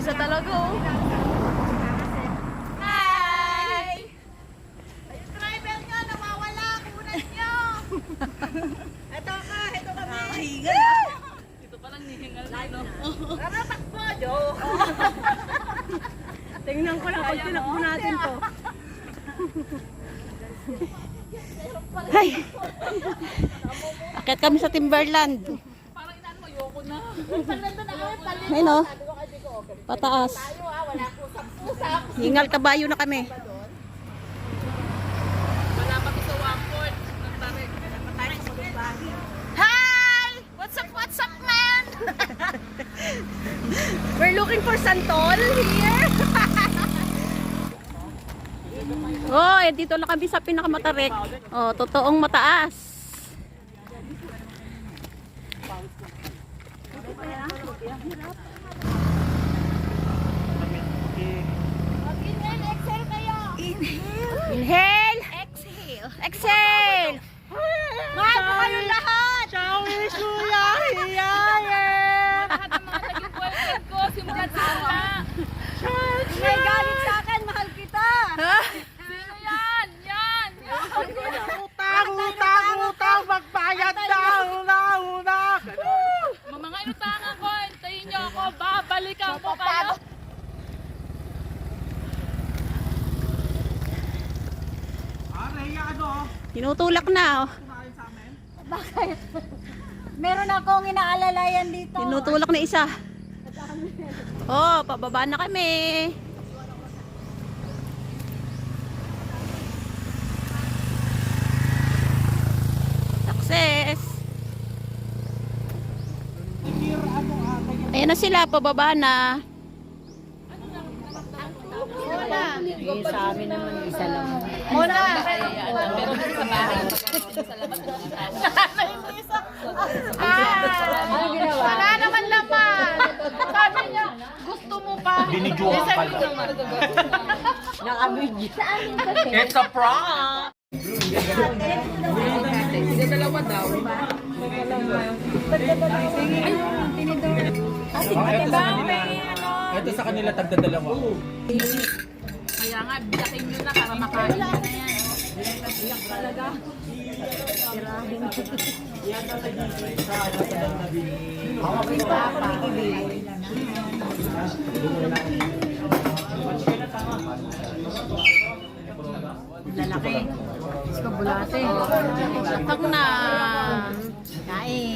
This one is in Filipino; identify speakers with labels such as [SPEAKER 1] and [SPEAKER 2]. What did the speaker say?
[SPEAKER 1] Isa talaga oh. Hi!
[SPEAKER 2] Yung driver nyo, nawawala. Kunan nyo. Ito kami.
[SPEAKER 1] Nakahiga na.
[SPEAKER 3] Ito palang nihingal na, no?
[SPEAKER 2] Tara, takbo, joke.
[SPEAKER 1] Tingnan ko lang pag tinakbo natin to. Hay! Akit kami sa Timberland.
[SPEAKER 3] Parang inaan mo, yoko na.
[SPEAKER 1] Ayun oh. Pataas.
[SPEAKER 2] Wala pusap-pusap.
[SPEAKER 1] Hingal kabayo na kami.
[SPEAKER 3] Wala pa sa Waport. Ng tarik.
[SPEAKER 1] Hi! What's up, man? We're looking for santol here. Oh, dito lang kami sa pinakamatarik. Oh, totoong mataas.
[SPEAKER 2] Inhale, exhale kayo.
[SPEAKER 1] Inhale. Exhale. Exhale.
[SPEAKER 2] Mahal ko kayo lahat.
[SPEAKER 3] Lahat ng mga naging boyfriend ko, simulan sa una.
[SPEAKER 2] May galit sa akin, mahal kita.
[SPEAKER 3] Sino yan? Yan!
[SPEAKER 4] Utang, magbayad na, una.
[SPEAKER 3] Mga inutangan ko, hintayin niyo ako, babalikan ko kayo.
[SPEAKER 1] Tinutulak na. Oh.
[SPEAKER 2] Meron akong inaalalayan dito.
[SPEAKER 1] Tinutulak na isa. Oh, pababa na kami. Success. Ayan na sila, pababa na.
[SPEAKER 2] Sa amin naman isa lang.
[SPEAKER 1] Muna.
[SPEAKER 3] Pero sa bahay,
[SPEAKER 1] Wala naman laman. Sabi niya, gusto mo pa.
[SPEAKER 4] Binidyoan pala. It's a prank!
[SPEAKER 3] Sige, dalawa daw.
[SPEAKER 4] Ito sa kanila tagdadalawa.
[SPEAKER 3] Kaya nga, bilakin nyo na para makain nyo na yan.
[SPEAKER 1] Lalaki. Gusto bulate. Sakak na. Kain.